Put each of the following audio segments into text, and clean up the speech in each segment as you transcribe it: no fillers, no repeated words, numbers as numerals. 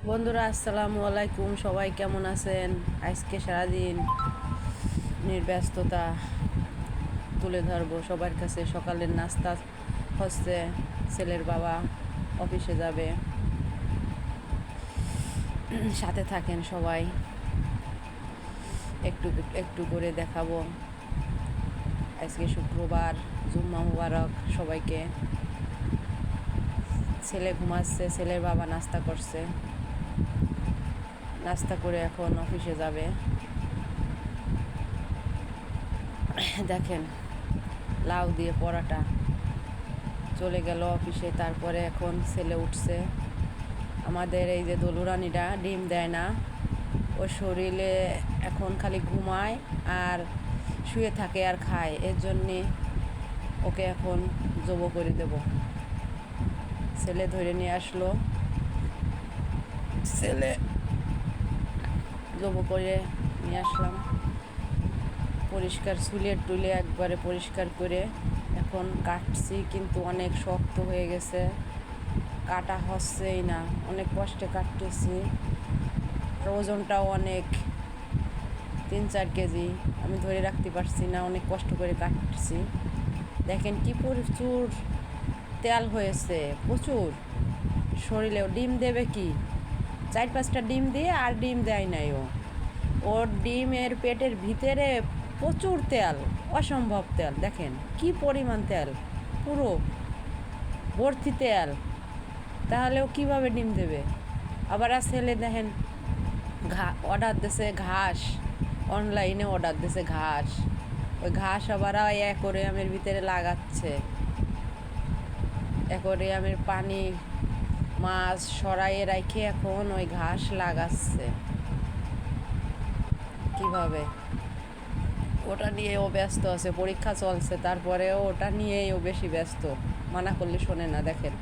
বন্ধুরা, আসসালামু আলাইকুম। সবাই কেমন আছেন? আজকে সারাদিন ব্যস্ততা তুলে ধরবো সবার কাছে। সকালের নাস্তা হচ্ছে, ছেলের বাবা অফিসে যাবে। সাথে থাকেন সবাই, একটু একটু করে দেখাবো। আজকে শুক্রবার, জুম্মা মুবারক সবাইকে। ছেলে ঘুমাচ্ছে, ছেলের বাবা নাস্তা করছে, নাস্তা করে এখন অফিসে যাবে। দেখেন, লাউ দিয়ে পরাটা চলে গেল অফিসে। তারপরে এখন ছেলে উঠছে। আমাদের এই যে দোলুরানিটা ডিম দেয় না, ওর শরীরে এখন খালি ঘুমায় আর শুয়ে থাকে আর খায়। এর জন্যে ওকে এখন জবো করে দেব। ছেলে ধরে নিয়ে আসলো, ছেলে জবো করে নিয়ে আসলাম। পরিষ্কার চুলে টুলে একবারে পরিষ্কার করে এখন কাটছি, কিন্তু অনেক শক্ত হয়ে গেছে, কাটা হচ্ছেই না। অনেক কষ্টে কাটতেছি। ওজনটাও অনেক, 3-4 কেজি। আমি ধরে রাখতে পারছি না, অনেক কষ্ট করে কাটছি। দেখেন কি প্রচুর তেল হয়েছে, প্রচুর। শরীরেও ডিম দেবে কি, 4-5টা ডিম দিয়ে আর ডিম দেয় নাই ও। ওর ডিমের পেটের ভিতরে প্রচুর তেল, অসম্ভব তেল। দেখেন কি পরিমাণ তেল, পুরো ভর্তি তেল। তাহলেও কিভাবে ডিম দেবে? আবার আর ছেলে দেখেন অর্ডার দিছে ঘাস, অনলাইনে অর্ডার দিছে ঘাস। ওই ঘাস আবার অ্যাকোয়ারিয়ামের ভিতরে লাগাচ্ছে। অ্যাকোয়ারিয়ামের পানি মাছ সরাইয়ে রাখে এখন ওই ঘাস লাগাচ্ছে। কিভাবে? ওটা নিয়ে ও ব্যস্ত আছে, পরীক্ষা চলছে, তারপরেও ওটা নিয়েই ও বেশি ব্যস্ত। মানা করলে শোনে না। দেখেন,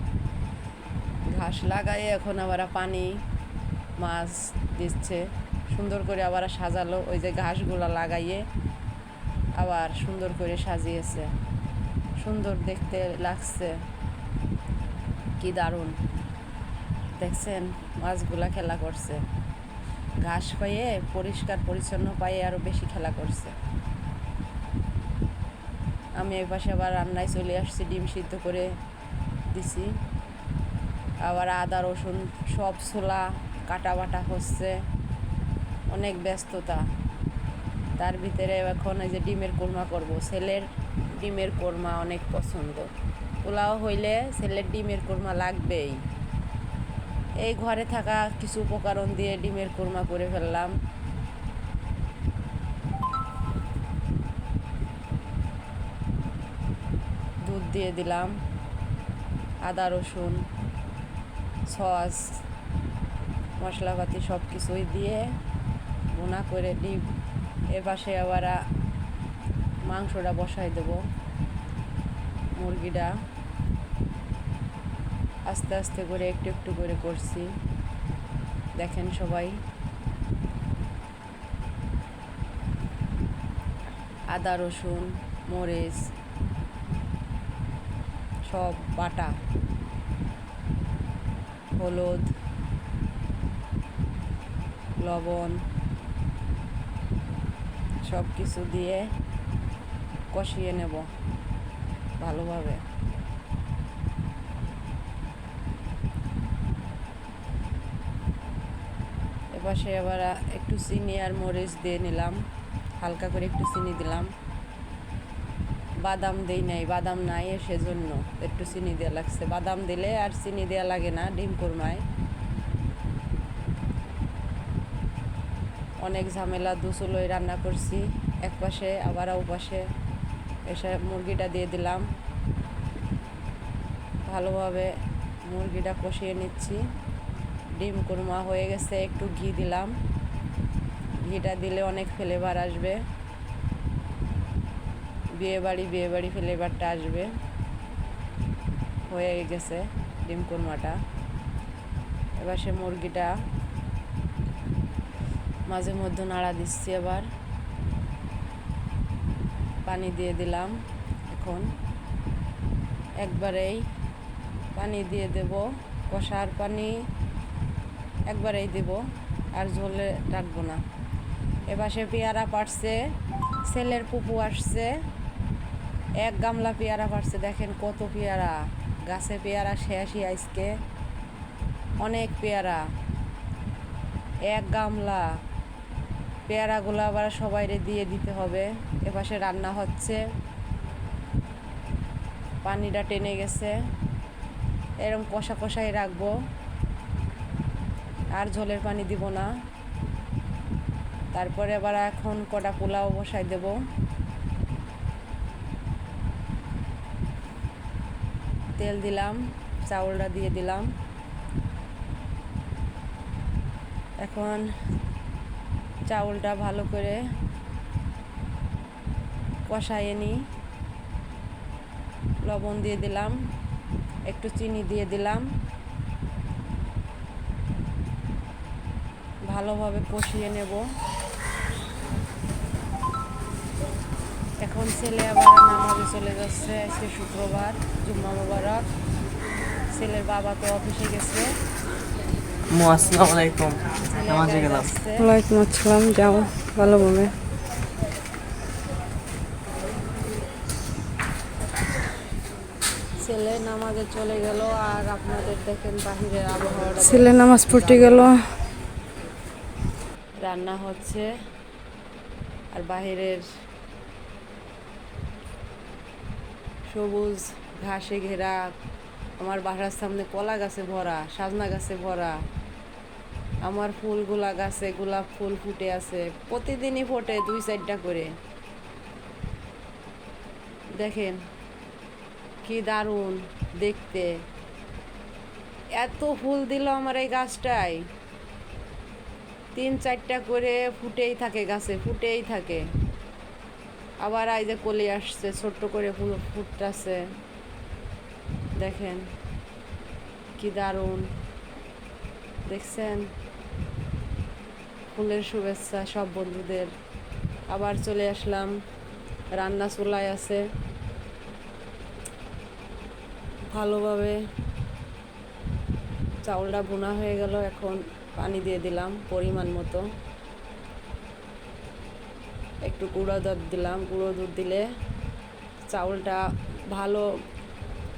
ঘাস লাগাই এখন আবার পানি মাছ দিচ্ছে। সুন্দর করে আবার সাজালো, ওই যে ঘাসগুলো লাগাইয়ে আবার সুন্দর করে সাজিয়েছে। সুন্দর দেখতে লাগছে, কি দারুণ। দেখছেন, মাছগুলা খেলা করছে, ঘাস পাইয়ে পরিষ্কার পরিচ্ছন্ন পাইয়ে আরও বেশি খেলা করছে। আমি এই পাশে আবার রান্নায় চলে আসছি, ডিম সিদ্ধ করে দিছি। আবার আদা রসুন সব ছোলা কাটা বাটা হচ্ছে, অনেক ব্যস্ততা। তার ভিতরে এখন এই যে ডিমের কোরমা করব। ছেলের ডিমের কোরমা অনেক পছন্দ। পোলাও হইলে ছেলের ডিমের কোরমা লাগবেই। এই ঘরে থাকা কিছু উপকরণ দিয়ে ডিমের কোরমা করে ফেললাম। দুধ দিয়ে দিলাম, আদা রসুন সস মশলাপাতি সব কিছুই দিয়ে ভুনা করে ডিম। এপাশে আবার মাংসটা বসাই দেব। মুরগিটা আস্তে আস্তে করে একটু একটু করে করছি। দেখেন সবাই, আদা রসুন মরিচ সব বাটা, হলুদ লবণ সব কিছু দিয়ে কষিয়ে নেব ভালোভাবে। এপাশে আবার একটু চিনি আর মরিচ দিয়ে নিলাম, হালকা করে একটু চিনি দিলাম। বাদাম দেই নাই, বাদাম নাই, সেজন্য একটু চিনি দেওয়া লাগছে। বাদাম দিলে আর চিনি দেওয়া লাগে না ডিম কোরমায়। অনেক ঝামেলা দুচুলোয় রান্না করছি, এক পাশে আবার ও পাশে এসে মুরগিটা দিয়ে দিলাম। ভালোভাবে মুরগিটা কষিয়ে নিচ্ছি। ডিম কোরমা হয়ে গেছে, একটু ঘি দিলাম। ঘিটা দিলে অনেক ফ্লেভার আসবে, বিয়েবাড়ি ফ্লেভারটা আসবে। হয়ে গেছে ডিম কোরমাটা। এবার সে মুরগিটা মাঝে মধ্যে নাড়া দিচ্ছি। আবার পানি দিয়ে দিলাম। এখন একবারেই পানি দিয়ে দেব, কষার পানি একবারেই দেব, আর ঝোলে রাখবো না। এপাশে পেয়ারা পাড়ছে, ছেলের পুপু আসছে, এক গামলা পেয়ারা পাড়ছে। দেখেন কত পেয়ারা, গাছে পেয়ারা শেষই আজকে, অনেক পেয়ারা, এক গামলা। পেয়ারাগুলো আবার সবাইরে দিয়ে দিতে হবে। এপাশে রান্না হচ্ছে, পানিটা টেনে গেছে, এরকম কষা কষাই রাখবো, আর ঝোলের পানি দিব না। তারপরে আবার এখন কটা পোলাও বসাই দেব। তেল দিলাম, চাউলটা দিয়ে দিলাম। এখন চাউলটা ভালো করে কষাইয়ে নিই। লবণ দিয়ে দিলাম, একটু চিনি দিয়ে দিলাম, ভালোভাবে কষিয়ে নেব। এখন ছেলে আবার নামাজে চলে যাচ্ছে, আজকে শুক্রবার, জুম্মা মোবারক। ছেলের বাবা তো অফিসে গেছে। আসসালামু আলাইকুম, নামাজে গেলাম। ওয়ালাইকুম আসসালাম, যাও ভালোভাবে। ছেলে নামাজে চলে গেল, আর আপনাদের দেখেন বাহিরের আবহাওয়াটা। ছেলে নামাজ পড়তে গেল, রান্না হচ্ছে, আর বাহিরের সবুজ ঘাসে ঘেরা। আমার বাসার সামনে কলা গাছে ভরা, সাজনা গাছে ভরা, আমার ফুলগুলা গাছে গোলাপ ফুল ফুটে আছে, প্রতিদিনই ফোটে 2-4টা করে। দেখেন কি দারুণ দেখতে, এত ফুল দিল আমার এই গাছটায়, 3-4টা করে ফুটেই থাকে, গাছে ফুটেই থাকে। আবার এই যে কলি আসছে, ছোট্ট করে ফুল ফুটতেছে। দেখেন কি দারুণ দেখছেন। ফুলের শুভেচ্ছা সব বন্ধুদের। আবার চলে আসলাম, রান্না চুলায় আছে, ভালোভাবে চাউলটা ভুনা হয়ে গেল। এখন পানি দিয়ে দিলাম পরিমাণ মতো, একটু গুঁড়ো দুধ দিলাম। গুঁড়ো দুধ দিলে চাউলটা ভালো,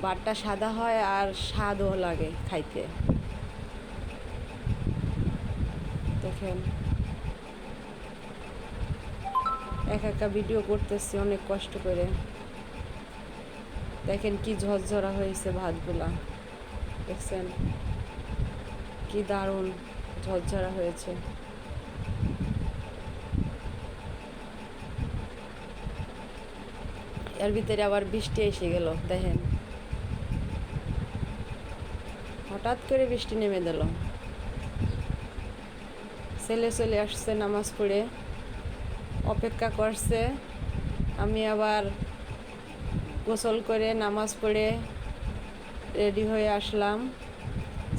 ভাতটা সাদা হয় আর স্বাদও লাগে খাইতে। দেখেন একা ভিডিও করতেছি অনেক কষ্ট করে। দেখেন কি ঝরঝরা হয়েছে ভাতগুলা, দেখছেন কি দারুণ ঝরঝরা হয়েছে। এর ভিতরে আবার বৃষ্টি এসে গেল। দেখেন হঠাৎ করে বৃষ্টি নেমে দিল। ছেলে চলে আসছে নামাজ পড়ে, অপেক্ষা করছে। আমি আবার গোসল করে নামাজ পড়ে রেডি হয়ে আসলাম।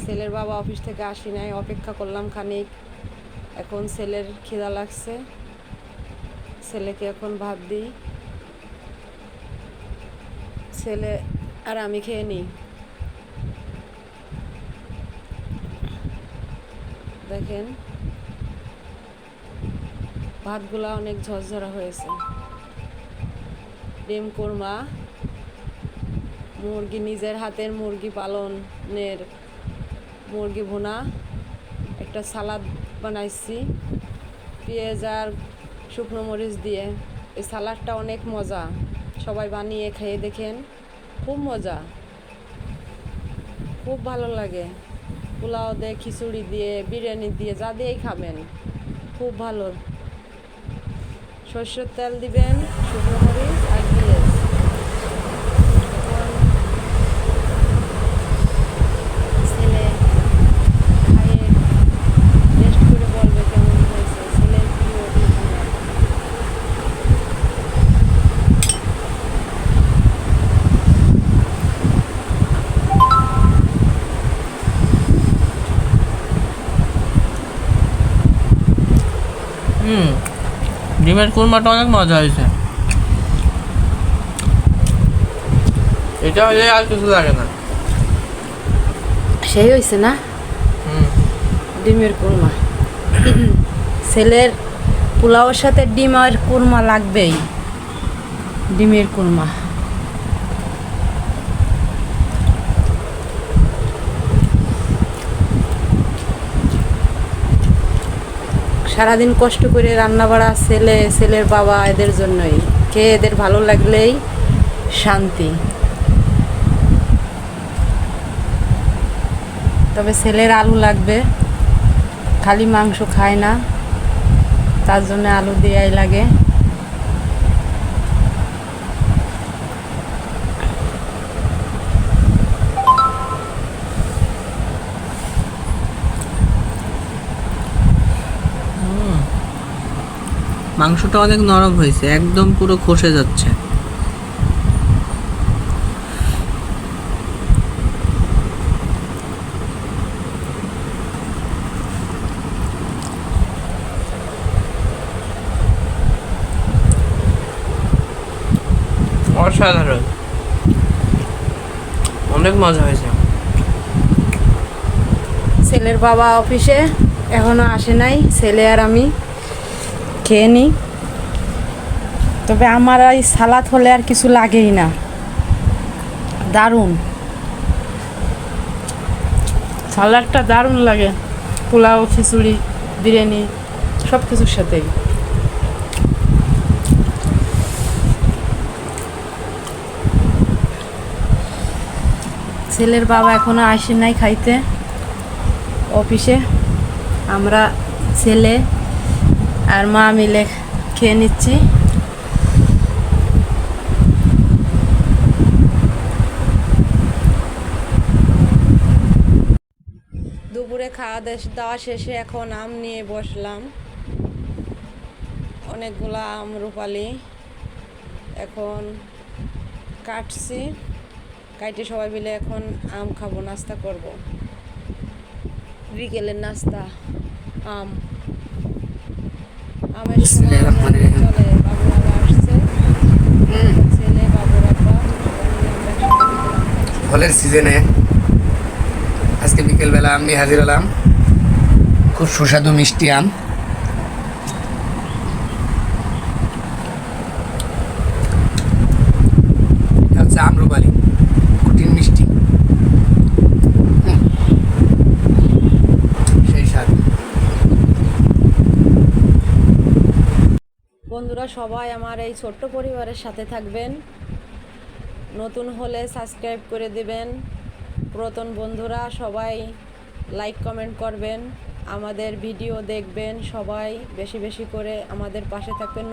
ছেলের বাবা অফিস থেকে আসি নাই, অপেক্ষা করলাম খানিক। এখন ছেলের খিদা লাগছে, ছেলেকে এখন ভাত দিই, ছেলে আর আমি খেয়ে নিই। দেখেন ভাতগুলা অনেক ঝরঝরা হয়েছে। ডিম কোরমা, মুরগি, নিজের হাতের মুরগি পালনের মুরগি ভুনা, একটা সালাদ বানাইছি পেঁয়াজ আর শুকনো মরিচ দিয়ে। এই সালাদটা অনেক মজা, সবাই বানিয়ে খেয়ে দেখেন, খুব মজা, খুব ভালো লাগে। পোলাও দিয়ে, খিচুড়ি দিয়ে, বিরিয়ানি দিয়ে, যা দিয়েই খাবেন খুব ভালো। সরষের তেল দিবেন, শুকনো মরিচ আর পেঁয়াজ। ছেলে খাইয়ে টেস্ট করে বলবে কেমন হয়েছে। ছেলের প্রিয় ডিমের কুরমাটা অনেক মজা হয়েছে। এটা হলে আর কিছু লাগে না। সেই হয়েছে না? ডিমের কুরমা। ছেলের পোলাওর সাথে ডিমের কুরমা লাগবেই। ডিমের কুরমা। সারাদিন কষ্ট করে রান্না বাড়া ছেলের বাবা এদের জন্যই, খেয়ে এদের ভালো লাগলেই শান্তি। তবে ছেলের আলু লাগবে, খালি মাংস খায় না, তার জন্য আলু দেওয়াই লাগে। মাংসটা অনেক নরম হয়েছে, একদম পুরো খসে যাচ্ছে। অসাধারণ, অনেক মজা হয়েছে। ছেলের বাবা অফিসে এখনো আসে নাই, ছেলে আর আমি খেয়ে নিই। তবে আমার এই সালাদ হলে আর কিছু লাগেই না, দারুণ সালাদটা, দারুণ লাগে পোলাও, খিচুড়ি, বিরিয়ানি সব কিছুর সাথেই। ছেলের বাবা এখনো আসে নাই খাইতে অফিসে। আমরা ছেলে আর মা মিলে খেয়ে নিচ্ছি। দুপুরে খাওয়া দাওয়া শেষে এখন আম নিয়ে বসলাম, অনেকগুলা আম রূপালি। এখন কাটছি, কাইটে সবাই মিলে এখন আম খাবো, নাস্তা করব। বিকেলের নাস্তা আম, আমের সময় চলে। বাবু আবার আসছে, ছেলে বাবুর আব্বা ফলের সিজনে আজকে বিকেলবেলা আমি হাজির হলাম। খুব সুস্বাদু মিষ্টি আম। এটা হচ্ছে আম্রপালি, কঠিন মিষ্টি, সেই স্বাদ। বন্ধুরা সবাই আমার এই ছোট্ট পরিবারের সাথে থাকবেন, নতুন হলে সাবস্ক্রাইব করে দিবেন, পুরাতন বন্ধুরা সবাই লাইক কমেন্ট করবেন, আমাদের ভিডিও দেখবেন, সবাই বেশি বেশি করে আমাদের পাশে থাকবেন।